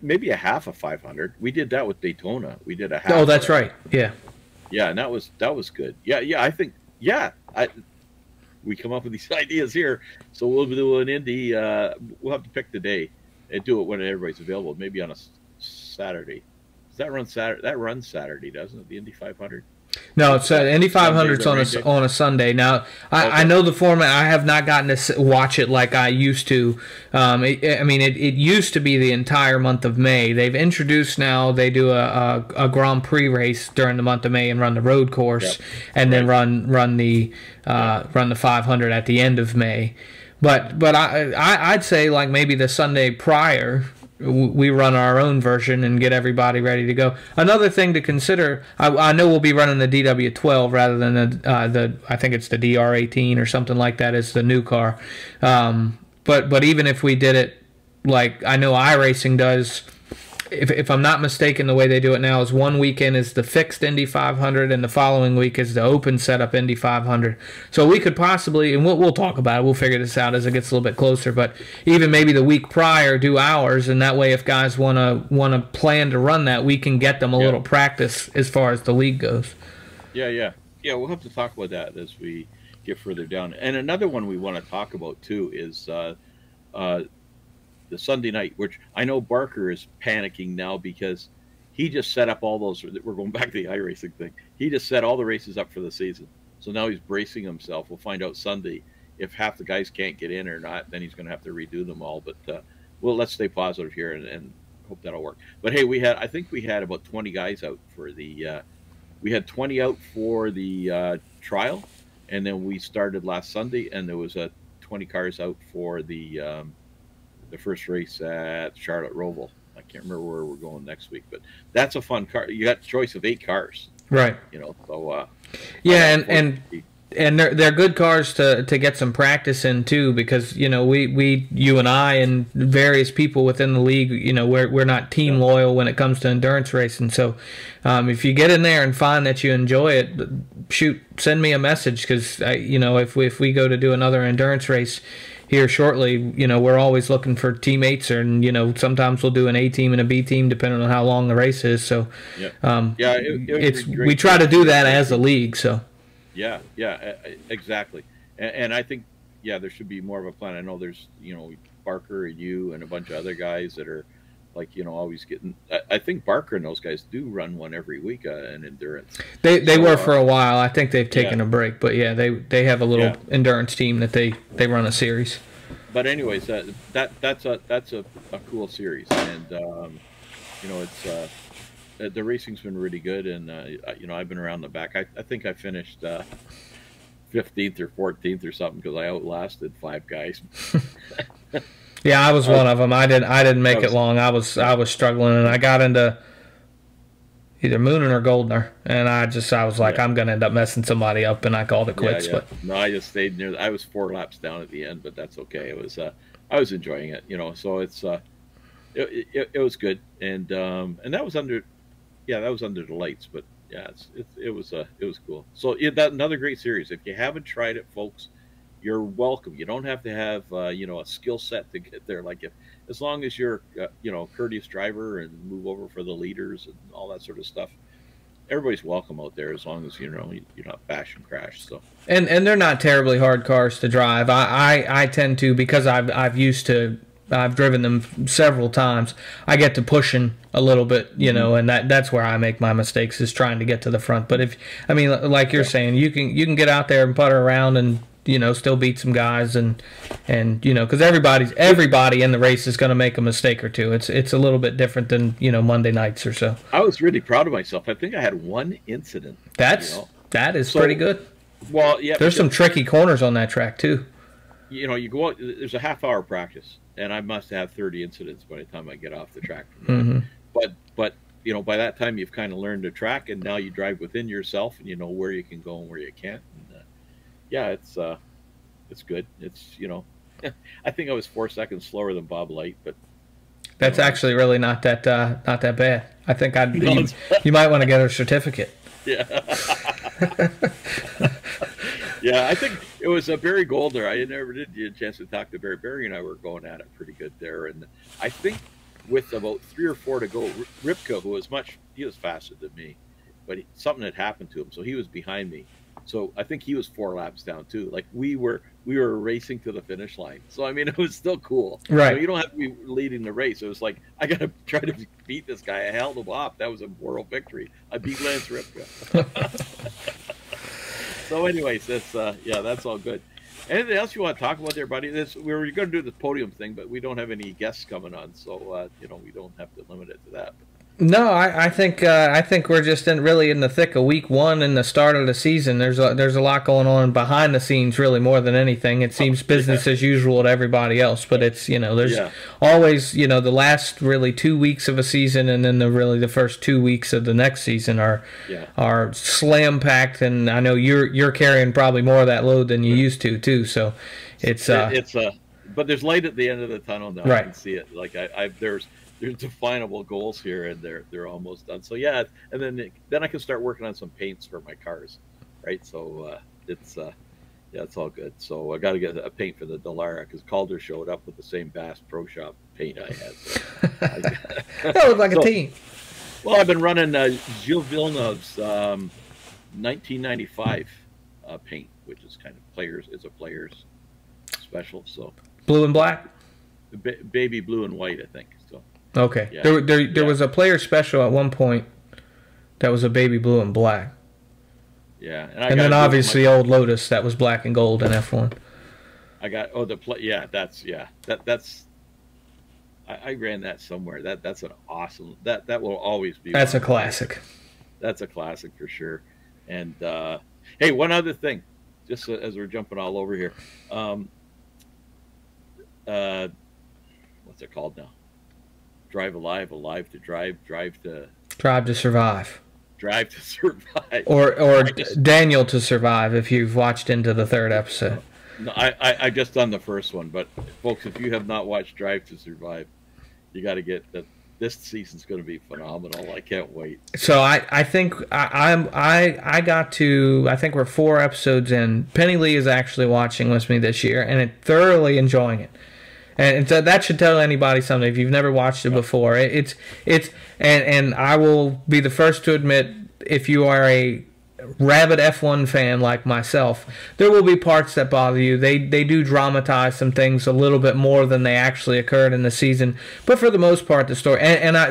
Maybe a half of 500. We did that with Daytona. We did a half. Oh, that's right. Yeah. Yeah, and that was good. Yeah. I think yeah, we come up with these ideas here. So we'll do an Indy. We'll have to pick the day and do it when everybody's available. Maybe on a Saturday. Does that run Saturday? That runs Saturday, doesn't it? The Indy 500. No, it's Indy 500's on a Sunday. Now, I know the format. I have not gotten to watch it like I used to. It used to be the entire month of May. They've introduced now. They do a Grand Prix race during the month of May and run the road course, and then run the 500 at the end of May. But I'd say like maybe the Sunday prior, we run our own version and get everybody ready to go. Another thing to consider, I know we'll be running the DW12 rather than the I think it's the DR18 or something like that is the new car. But even if we did it like I know iRacing does, if I'm not mistaken, the way they do it now is one weekend is the fixed Indy 500 and the following week is the open setup Indy 500. So we could possibly, and we'll talk about it, we'll figure this out as it gets a little bit closer, but even maybe the week prior do ours, and that way if guys want to plan to run that, we can get them a little practice as far as the league goes. Yeah, we'll have to talk about that as we get further down. And another one we want to talk about too is the Sunday night, which I know Barker is panicking now because he just set up all those. We're going back to the iRacing thing. He just set all the races up for the season. So now he's bracing himself. We'll find out Sunday if half the guys can't get in or not. Then he's going to have to redo them all. But let's stay positive here and hope that'll work. But hey, I think we had about 20 guys out for the. We had 20 out for the trial, and then we started last Sunday, and there was 20 cars out for the first race at Charlotte Roval. I can't remember where we're going next week, but that's a fun car. You got a choice of 8 cars, right? So and they're good cars to get some practice in too, because you and I and various people within the league, we're not team loyal when it comes to endurance racing. So if you get in there and find that you enjoy it, send me a message, because if we go to do another endurance race here shortly, we're always looking for teammates, and sometimes we'll do an A team and a B team depending on how long the race is. So we try to do that as a league. So yeah, exactly. And I think there should be more of a plan. I know there's Barker and you and a bunch of other guys that are like always getting. I think Barker and those guys do run one every week, an endurance. They were for a while. I think they've taken a break, but they have a little endurance team that they run a series. But anyways, that's a cool series, and it's the racing's been really good, and I've been around the back. I think I finished 15th or 14th or something because I outlasted 5 guys. Yeah, I was one of them. I didn't make it long. I was struggling, and I got into either Moonin or Goldner, and I was like, I'm gonna end up messing somebody up, and I called it quits. But no, I just stayed near. I was 4 laps down at the end, but that's okay. It was I was enjoying it, So it's it was good, and that was under the lights, but it was cool. So that another great series. If you haven't tried it, folks, you're welcome. You don't have to have a skill set to get there. Like as long as you're courteous driver and move over for the leaders and all that sort of stuff, everybody's welcome out there as long as you're not bash and crash. So and they're not terribly hard cars to drive. I tend to, because I've driven them several times. I get to pushing a little bit, and that's where I make my mistakes, is trying to get to the front. But like you're saying, you can get out there and putter around and still beat some guys, and because everybody in the race is going to make a mistake or two. It's a little bit different than Monday nights or so. I was really proud of myself. I think I had 1 incident. That is pretty good. Well, yeah, there's some tricky corners on that track too. You go out. There's a half-hour practice, and I must have 30 incidents by the time I get off the track. Mm-hmm. But by that time you've kind of learned the track, and now you drive within yourself, and you know where you can go and where you can't. And, it's good. It's I think I was 4 seconds slower than Bob Light, but that's actually really not that bad. I think you might want to get a certificate. Yeah. Yeah, I think it was Barry Goldner. I never did get a chance to talk to Barry. Barry and I were going at it pretty good there, and I think with about 3 or 4 to go, Ripka, who was he was faster than me, but something had happened to him, so he was behind me. So I think he was 4 laps down too. Like we were racing to the finish line. So I mean, it was still cool. Right. You don't have to be leading the race. It was like, I got to try to beat this guy. I held him off. That was a moral victory. I beat Lance Ripka. So anyways, that's all good. Anything else you want to talk about there, buddy? We were going to do the podium thing, but we don't have any guests coming on, so we don't have to limit it to that. No, I think we're just really in the thick of week 1 and the start of the season. There's a lot going on behind the scenes, really more than anything. It seems business as usual to everybody else, but it's there's always the last really 2 weeks of a season, and then the first 2 weeks of the next season are slam packed. And I know you're carrying probably more of that load than you used to too. So but there's light at the end of the tunnel now. Right. I can see it. Like there's definable goals here, and they're almost done. So yeah, and then I can start working on some paints for my cars, right? So it's all good. So I got to get a paint for the Dallara because Calder showed up with the same Bass Pro Shop paint I had. So that looked like a team. Well, I've been running Gilles Villeneuve's 1995 paint, which is kind of players special. So blue and black, baby blue and white, I think. So. Okay. Yeah. There was a player special at one point that was a baby blue and black. Yeah. And then obviously Old Lotus that was black and gold in F1. I ran that somewhere. That's an awesome, that will always be. That's a classic. That's a classic for sure. And hey, one other thing, just as we're jumping all over here. What's it called now? Drive Alive, Alive to Drive, Drive to Survive. Drive to Survive. Or Daniel to Survive if you've watched into the 3rd episode. No, I just done the first one, but folks, if you have not watched Drive to Survive, you got to get that. This season's going to be phenomenal. I can't wait. So I think I got to, I think we're 4 episodes in. Penny Lee is actually watching with me this year and thoroughly enjoying it. And that should tell anybody something if you've never watched it before. And I will be the first to admit, if you are a rabid F1 fan like myself, there will be parts that bother you. They do dramatize some things a little bit more than they actually occurred in the season, but for the most part, the story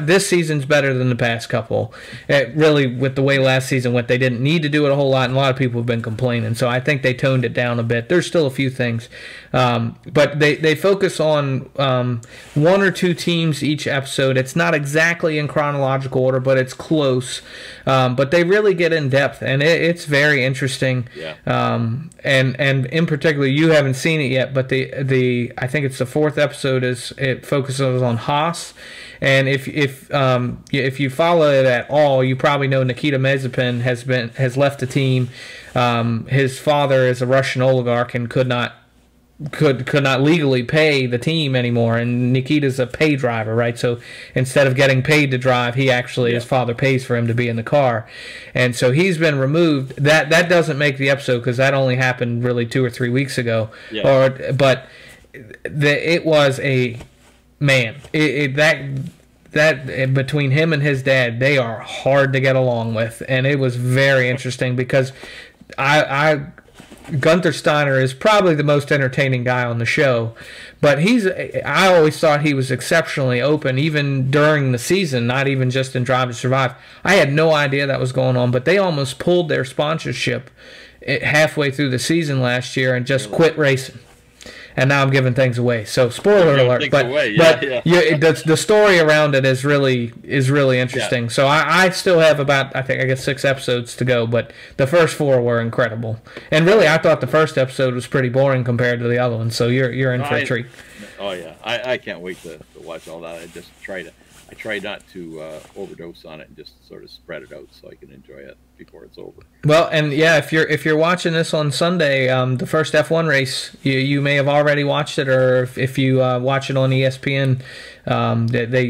this season's better than the past couple. Really, with the way last season went, they didn't need to do it a whole lot, and a lot of people have been complaining. So I think they toned it down a bit. There's still a few things, but they focus on 1 or 2 teams each episode. It's not exactly in chronological order, but it's close. But they really get in depth, and it's very interesting. Yeah. And in particular, you haven't seen it yet, but the I think it's the 4th episode it focuses on Haas, and if you follow it at all, you probably know Nikita Mazepin has left the team. His father is a Russian oligarch and could not legally pay the team anymore, and Nikita's a pay driver, right? So instead of getting paid to drive, his father pays for him to be in the car, and so he's been removed. That doesn't make the episode because that only happened really 2 or 3 weeks ago. Yeah. But it was a man. That between him and his dad, they are hard to get along with, and it was very interesting because Gunther Steiner is probably the most entertaining guy on the show, but I always thought he was exceptionally open, even during the season, not even just in Drive to Survive. I had no idea that was going on, but they almost pulled their sponsorship halfway through the season last year and just quit racing. And now I'm giving things away. So spoiler alert, but the story around it is really interesting. Yeah. So I still have about I guess 6 episodes to go, but the first 4 were incredible. And really, I thought the first episode was pretty boring compared to the other one. So you're in for a treat. Oh yeah, I can't wait to watch all that. I try not to overdose on it and just sort of spread it out so I can enjoy it before it's over. Well, and yeah, if you're watching this on Sunday, the first F1 race, you may have already watched it, or if you watch it on ESPN,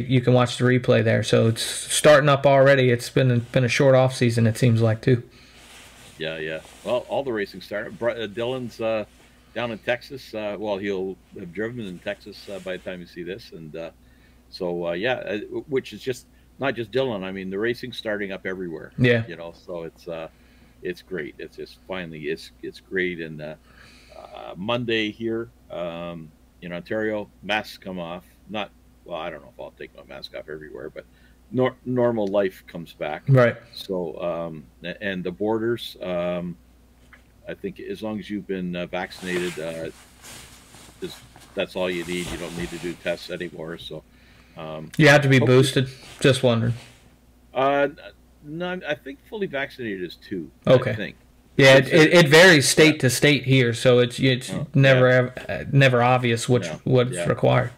you can watch the replay there. So it's starting up already. It's been a short off season, it seems like too. Yeah. Well, all the racing started. Dylan's down in Texas. Well, he'll have driven in Texas by the time you see this, and. Which is just not just Dylan. I mean, the racing's starting up everywhere. Yeah. So it's it's great. It's just finally it's great. And Monday here in Ontario, masks come off. Not well, I don't know if I'll take my mask off everywhere, but normal life comes back. Right. So and the borders, I think as long as you've been vaccinated, that's all you need. You don't need to do tests anymore. So you have to be boosted. Just wondering. No, I think fully vaccinated is 2. Okay. I think. Yeah, it varies state to state here, so it's never obvious what's required.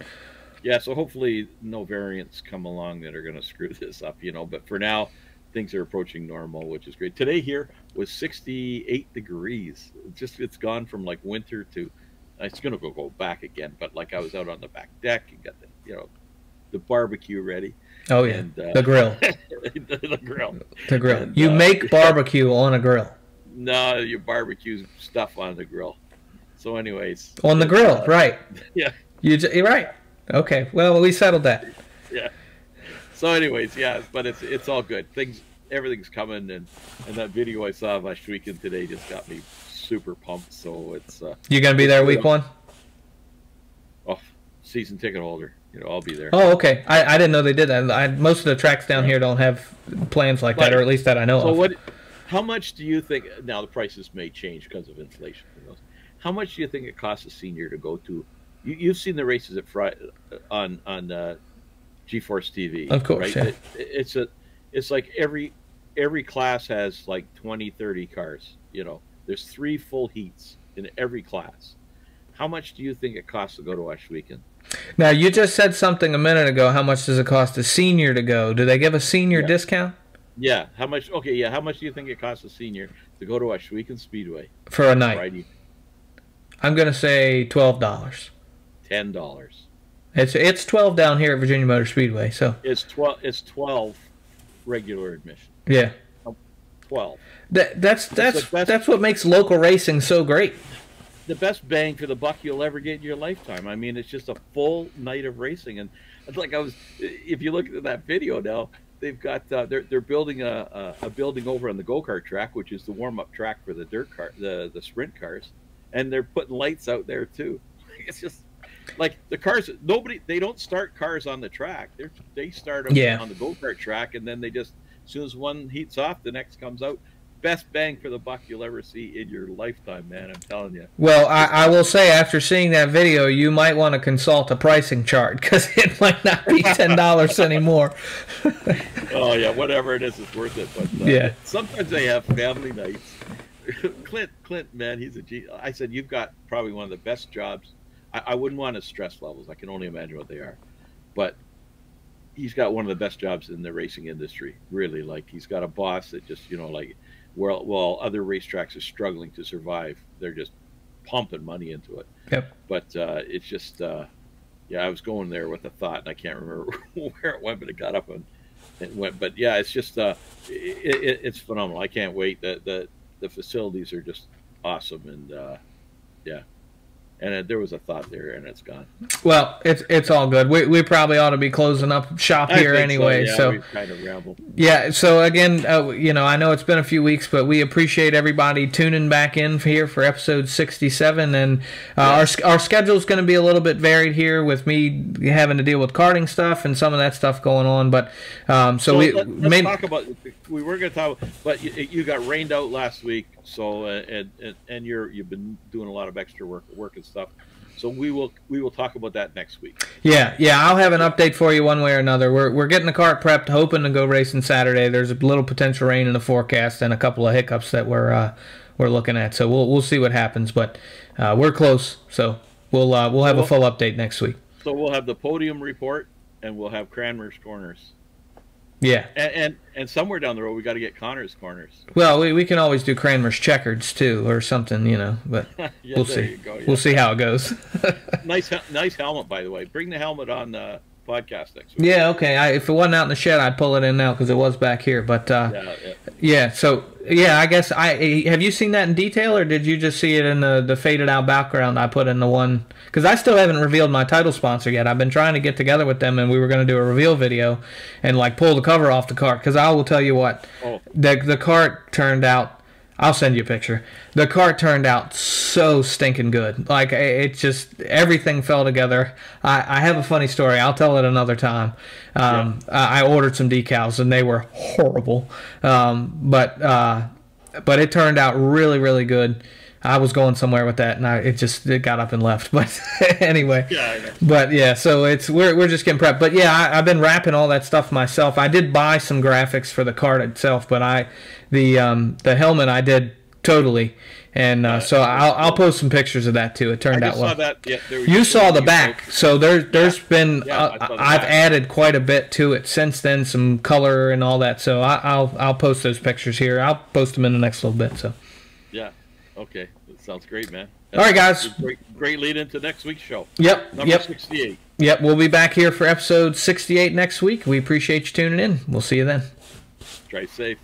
Yeah, so hopefully no variants come along that are going to screw this up, But for now, things are approaching normal, which is great. Today here was 68 degrees. It's gone from like winter to, it's going to go back again. But like I was out on the back deck and got the barbecue ready. Oh yeah, and, the grill. the grill. The grill. And, you make barbecue on a grill. No, you barbecue stuff on the grill. So, anyways. On the grill, right? Yeah. You're right. Okay. Well, we settled that. Yeah. So, anyways, yeah, but it's all good. Everything's coming, and that video I saw last weekend today just got me super pumped. So it's. You gonna be there week 1? Oh, season ticket holder. I'll be there. Oh, okay. I didn't know they did that. Most of the tracks down here don't have plans like that, or at least that I know of. How much do you think? Now the prices may change because of inflation. How much do you think it costs a senior to go to? You've seen the races at on G-Force TV, of course. Right? Yeah. It's like every class has like 20, 30 cars. There's 3 full heats in every class. How much do you think it costs to go to Ashweekend? Now, you just said something a minute ago. How much does it cost a senior to go? Do they give a senior discount? Yeah. How much? Okay. Yeah. How much do you think it costs a senior to go to Ashweekend Speedway for a night? Friday? I'm gonna say $12. $10. It's 12 down here at Virginia Motor Speedway. So it's 12. It's 12 regular admission. Yeah. 12. That's what makes local racing so great. The best bang for the buck you'll ever get in your lifetime. I mean, it's just a full night of racing, and if you look at that video now, they've got they're building a building over on the go-kart track, which is the warm-up track for the dirt car, the sprint cars, and they're putting lights out there too. It's just like the cars. They don't start cars on the track. They start them on the go-kart track, and then they just, as soon as one heats off, the next comes out. Best bang for the buck you'll ever see in your lifetime, man. I'm telling you. Well, I will say, after seeing that video, you might want to consult a pricing chart, because it might not be $10 anymore. Oh yeah, whatever it is, it's worth it. But sometimes they have family nights. Clint, man, he's a G. I said, you've got probably one of the best jobs. I wouldn't want his stress levels. I can only imagine what they are, but he's got one of the best jobs in the racing industry. Really, like, he's got a boss that just, like. While other racetracks are struggling to survive, they're just pumping money into it. Yep. But it's just, I was going there with a thought, and I can't remember where it went, but it got up and it went. But yeah, it's just, it's phenomenal. I can't wait. The facilities are just awesome, and and there was a thought there, and it's gone. Well, it's all good. We probably ought to be closing up shop here anyway. So we've kind of rambled. Yeah. So again, I know it's been a few weeks, but we appreciate everybody tuning back in here for episode 67, and our schedule is going to be a little bit varied here, with me having to deal with karting stuff and some of that stuff going on. But let's talk about. We were going to talk, but you got rained out last week, so and you've been doing a lot of extra work and stuff. So we will talk about that next week. Yeah, I'll have an update for you one way or another. We're getting the cart prepped, hoping to go racing Saturday. There's a little potential rain in the forecast and a couple of hiccups that we're looking at. So we'll see what happens, but we're close. So we'll have a full update next week. So we'll have the podium report, and we'll have Cranmer's corners. Yeah, and somewhere down the road we got to get Connor's corners. Well, we can always do Cranmer's checkers too, or something, But we'll see. We'll see how it goes. Nice helmet, by the way. Bring the helmet on the podcast next week. Yeah, okay. If it wasn't out in the shed, I'd pull it in now, because it was back here. But So I guess have you seen that in detail, or did you just see it in the faded out background I put in the one? Because I still haven't revealed my title sponsor yet. I've been trying to get together with them, and we were going to do a reveal video and pull the cover off the cart. Because I will tell you what, the cart turned out I'll send you a picture. The car turned out so stinking good. Like, it just, everything fell together. I have a funny story. I'll tell it another time. I ordered some decals, and they were horrible. But it turned out really, really good. I was going somewhere with that, and it got up and left. But anyway, but yeah, so we're just getting prepped. But yeah, I've been wrapping all that stuff myself. I did buy some graphics for the card itself, but the helmet I did totally, and so I'll post some pictures of that too. It turned out well. Saw that. Yeah, you saw the back, so there's been I've added quite a bit to it since then, some color and all that. So I'll post those pictures here. I'll post them in the next little bit. So yeah. Okay, that sounds great, man. All right, guys. Great lead into next week's show. Yep. Number 68. Yep, we'll be back here for episode 68 next week. We appreciate you tuning in. We'll see you then. Drive safe.